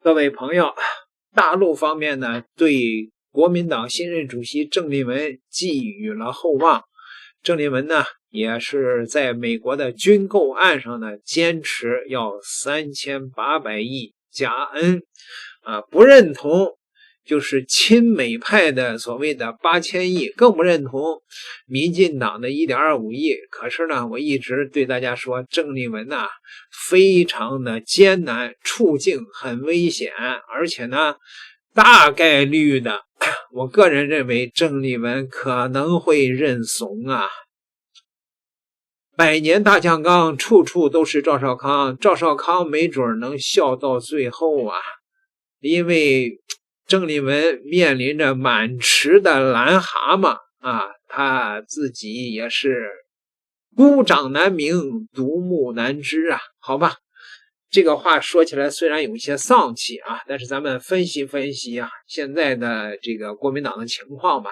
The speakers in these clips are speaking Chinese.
各位朋友，大陆方面呢，对国民党新任主席郑丽文寄予了厚望。郑丽文呢，也是在美国的军购案上呢，坚持要3800亿加 N， 不认同就是亲美派的所谓的8000亿，更不认同民进党的1.25亿。可是呢，我一直对大家说，郑丽文呢，非常的艰难，处境很危险，而且呢，大概率的，我个人认为郑丽文可能会认怂啊。百年大酱缸，处处都是赵少康，赵少康没准能笑到最后啊，因为郑丽文面临着满池的蓝蛤蟆啊，他自己也是孤掌难鸣，独木难支啊。好吧，这个话说起来虽然有些丧气啊，但是咱们分析分析啊，现在的这个国民党的情况吧。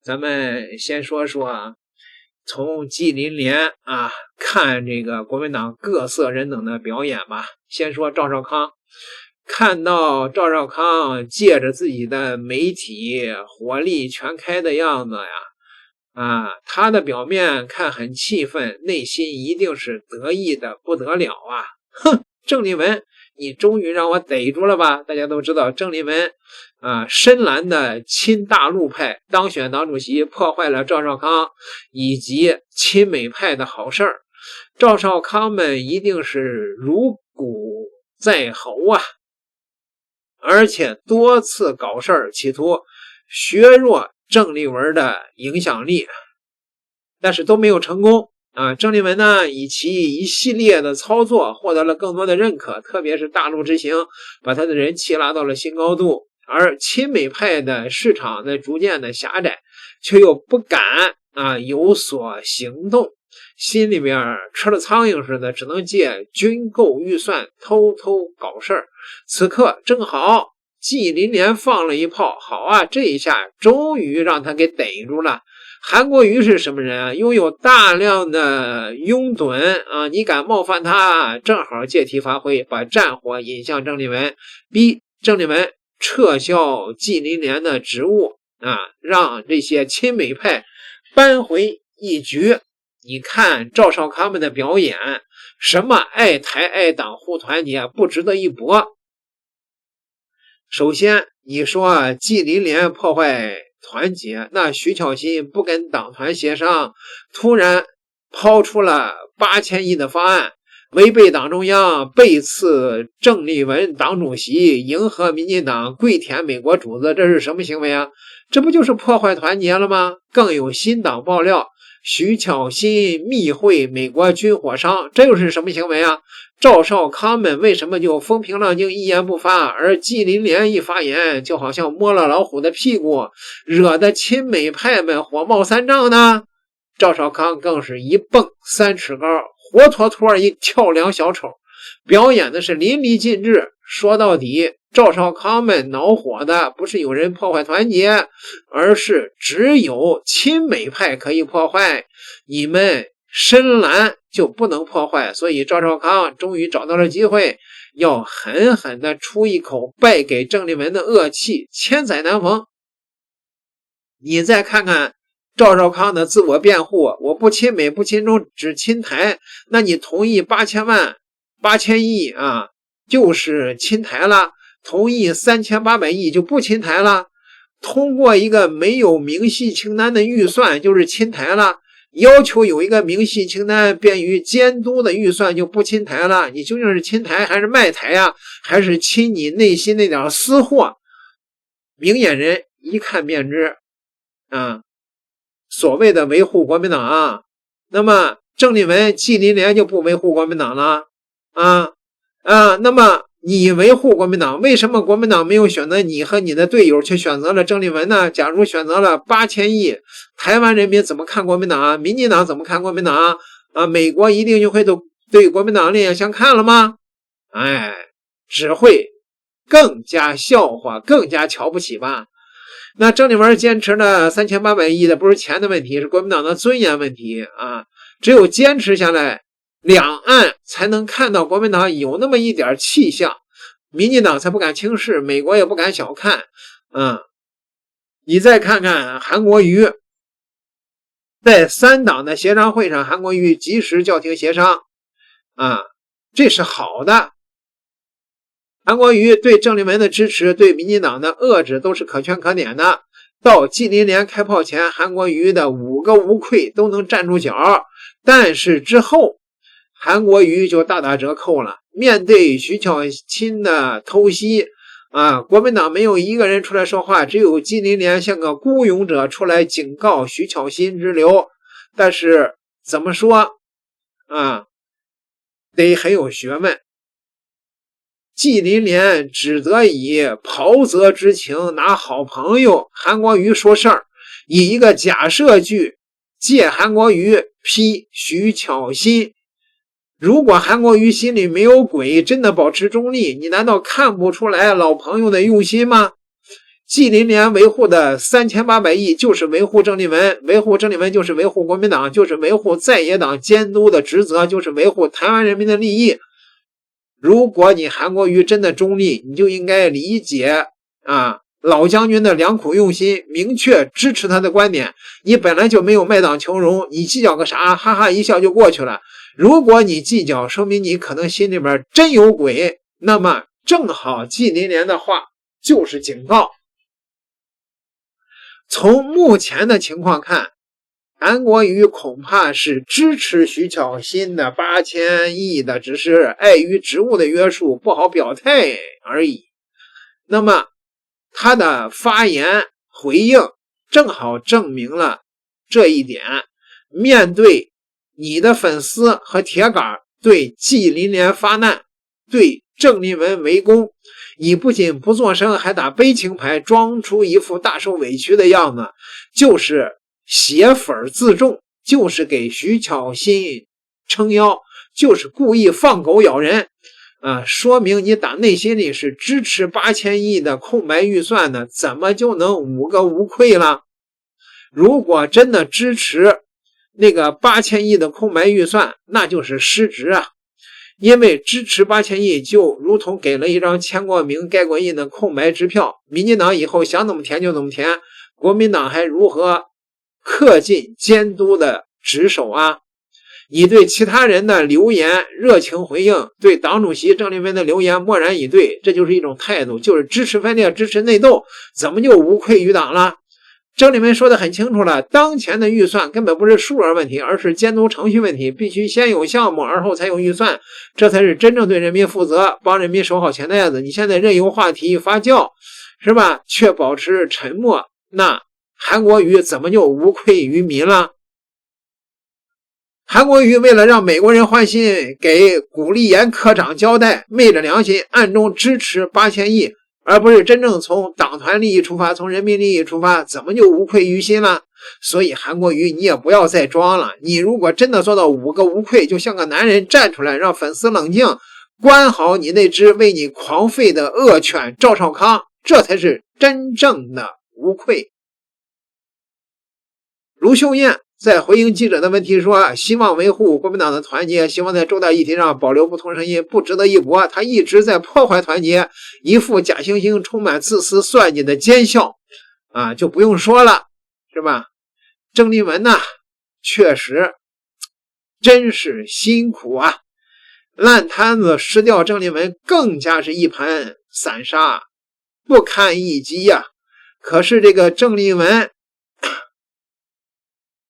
咱们先说说从纪林联啊看这个国民党各色人等的表演吧。先说赵少康，看到赵少康借着自己的媒体火力全开的样子呀，他的表面看很气愤，内心一定是得意的不得了啊！哼，郑丽文，你终于让我逮住了吧？大家都知道郑丽文深蓝的亲大陆派当选党主席，破坏了赵少康以及亲美派的好事儿。赵少康们一定是如鲠在喉啊，而且多次搞事儿，企图削弱郑丽文的影响力，但是都没有成功郑丽文呢，以其一系列的操作获得了更多的认可，特别是大陆之行，把他的人气拉到了新高度。而亲美派的市场呢，逐渐的狭窄，却又不敢有所行动，心里面吃了苍蝇似的，只能借军购预算偷偷搞事儿。此刻正好纪林联放了一炮，好啊，这一下终于让他给逮住了。韩国瑜是什么人啊？拥有大量的拥趸你敢冒犯他，正好借题发挥，把战火引向郑丽文，逼郑丽文撤销纪林联的职务让这些亲美派扳回一局。你看赵少康们的表演，什么爱台爱党护团结，不值得一驳。首先你说纪林联破坏团结，那徐巧芯不跟党团协商，突然抛出了8000亿的方案，违背党中央，背刺郑丽文党主席，迎合民进党，跪舔美国主子，这是什么行为啊？这不就是破坏团结了吗？更有新党爆料，徐巧芯密会美国军火商，这又是什么行为啊？赵少康们为什么就风平浪静一言不发，而纪林联一发言就好像摸了老虎的屁股，惹得亲美派们火冒三丈呢？赵少康更是一蹦3尺高，活脱脱一跳梁小丑，表演的是淋漓尽致。说到底，赵少康们恼火的不是有人破坏团结，而是只有亲美派可以破坏，你们深蓝就不能破坏。所以赵少康终于找到了机会，要狠狠地出一口败给郑丽文的恶气，千载难逢。你再看看赵少康的自我辩护，我不亲美不亲中，只亲台，那你同意8000亿就是亲台了，同意3800亿就不亲台了，通过一个没有明细清单的预算就是亲台了，要求有一个明细清单便于监督的预算就不亲台了。你究竟是亲台还是卖台啊？还是亲你内心那点私货？明眼人一看便知所谓的维护国民党那么郑丽文纪林联就不维护国民党了那么你维护国民党，为什么国民党没有选择你和你的队友，却选择了郑丽文呢？假如选择了8000亿，台湾人民怎么看国民党民进党怎么看国民党美国一定就会对国民党另眼相看了吗？只会更加笑话，更加瞧不起吧。那郑丽文坚持了3800亿的不是钱的问题，是国民党的尊严问题只有坚持下来，两岸才能看到国民党有那么一点气象。民进党才不敢轻视，美国也不敢小看。你再看看韩国瑜，在3党的协商会上，韩国瑜及时叫停协商，这是好的。韩国瑜对郑丽文的支持，对民进党的遏制都是可圈可点的。到纪凌莲开炮前，韩国瑜的5个无愧都能站住脚，但是之后韩国瑜就大打折扣了。面对徐巧芯的偷袭国民党没有一个人出来说话，只有纪凌莲像个孤勇者出来警告徐巧芯之流。但是怎么说得很有学问。纪凌莲只得以袍泽之情拿好朋友韩国瑜说事儿，以一个假设句借韩国瑜批徐巧芯。如果韩国瑜心里没有鬼，真的保持中立，你难道看不出来老朋友的用心吗？纪凌莲维护的3800亿就是维护郑丽文，维护郑丽文就是维护国民党，就是维护在野党监督的职责，就是维护台湾人民的利益。如果你韩国瑜真的中立，你就应该理解老将军的良苦用心，明确支持他的观点。你本来就没有卖党求荣，你计较个啥？哈哈一笑就过去了。如果你计较，说明你可能心里边真有鬼，那么正好纪凌莲的话就是警告。从目前的情况看，韩国瑜恐怕是支持徐巧芯的8000亿的，只是碍于职务的约束不好表态而已。那么他的发言回应正好证明了这一点。面对你的粉丝和铁杆对纪凌莲发难，对郑丽文围攻，你不仅不作声，还打悲情牌，装出一副大受委屈的样子，就是挟粉自重，就是给徐巧芯撑腰，就是故意放狗咬人说明你打内心里是支持8000亿的空白预算的，怎么就能5个无愧了？如果真的支持那个8000亿的空白预算，那就是失职因为支持8000亿就如同给了一张签过名盖过印的空白支票，民进党以后想怎么填就怎么填，国民党还如何恪尽监督的职守你对其他人的留言热情回应，对党主席郑丽文的留言漠然以对，这就是一种态度，就是支持分裂，支持内斗，怎么就无愧于党了？郑丽文说得很清楚了，当前的预算根本不是数额问题，而是监督程序问题，必须先有项目，而后才有预算，这才是真正对人民负责，帮人民守好钱袋子。你现在任由话题发酵，是吧？却保持沉默，那韩国瑜怎么就无愧于民了？韩国瑜为了让美国人欢心，给古立言科长交代，昧着良心暗中支持8000亿，而不是真正从党团利益出发，从人民利益出发，怎么就无愧于心了？所以韩国瑜你也不要再装了，你如果真的做到5个无愧，就像个男人站出来，让粉丝冷静，关好你那只为你狂吠的恶犬赵少康，这才是真正的无愧。卢秀燕在回应记者的问题说，希望维护国民党的团结，希望在重大议题上保留不同声音，不值得一驳。他一直在破坏团结，一副假惺惺充满自私算计的奸笑就不用说了，是吧？郑丽文呢，确实真是辛苦烂摊子失掉郑丽文更加是一盘散沙，不堪一击可是这个郑丽文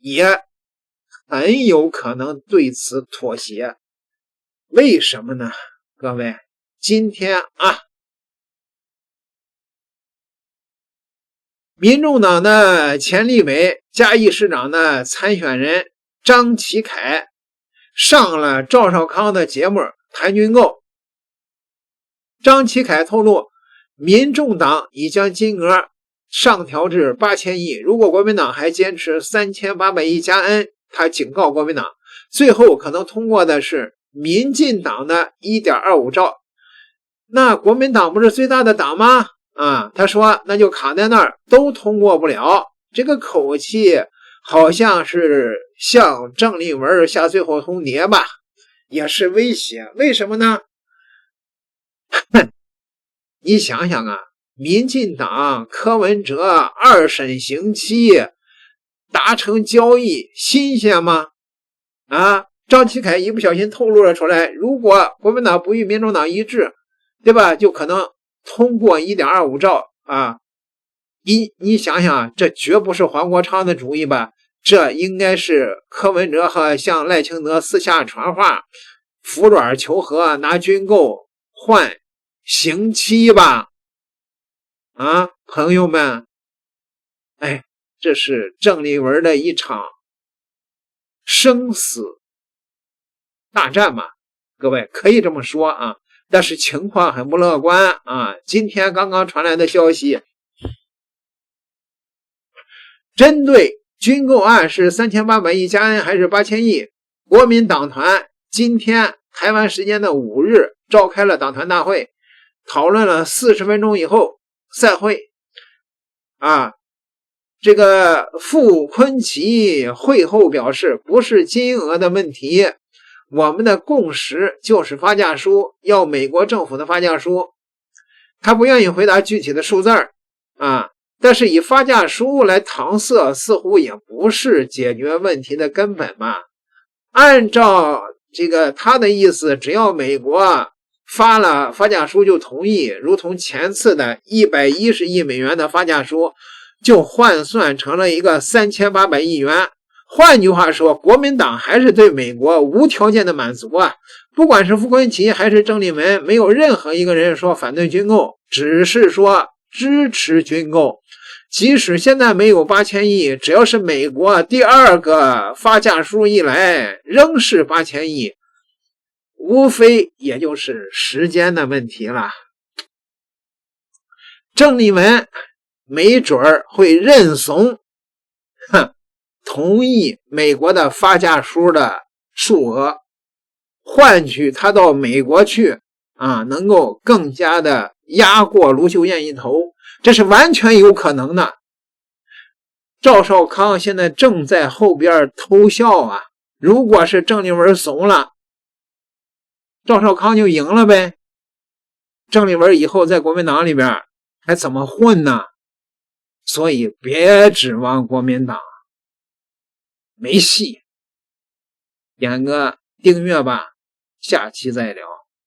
也很有可能对此妥协。为什么呢？各位，今天民众党的前立委嘉义市长的参选人张启凯上了赵少康的节目谈军购。张启凯透露，民众党已将金额上调至8000亿，如果国民党还坚持3800亿加 N， 他警告国民党，最后可能通过的是民进党的 1.25 兆。那国民党不是最大的党吗？他说那就卡在那儿，都通过不了。这个口气好像是向郑丽文下最后通牒吧，也是威胁。为什么呢？你想想啊，民进党柯文哲2审刑期达成交易，新鲜吗？啊，张启凯一不小心透露了出来，如果国民党不与民众党一致，对吧，就可能通过 1.25 兆啊。你想想，这绝不是黄国昌的主意吧？这应该是柯文哲和向赖清德私下传话，服软求和，拿军购换刑期吧？啊，朋友们，哎，这是郑丽文的一场生死大战嘛？各位可以这么说啊，但是情况很不乐观啊。今天刚刚传来的消息，针对军购案是3800亿加 N 还是8000亿，国民党团今天台湾时间的5日召开了党团大会，讨论了40分钟以后散会啊。这个傅昆萁会后表示，不是金额的问题，我们的共识就是发价书，要美国政府的发价书。他不愿意回答具体的数字啊，但是以发价书来搪塞似乎也不是解决问题的根本嘛。按照这个他的意思，只要美国发了发价书就同意，如同前次的110亿美元的发价书就换算成了一个3800亿元。换句话说，国民党还是对美国无条件的满足啊！不管是傅昆萁还是郑丽文，没有任何一个人说反对军购，只是说支持军购。即使现在没有8000亿，只要是美国第2个发价书一来，仍是8000亿，无非也就是时间的问题了。郑丽文没准会认怂，同意美国的发价书的数额，换取他到美国去啊，能够更加的压过卢秀燕一头，这是完全有可能的。赵少康现在正在后边偷笑啊，如果是郑丽文怂了，赵少康就赢了呗。郑丽文以后在国民党里边还怎么混呢？所以别指望国民党，没戏。点个订阅吧，下期再聊。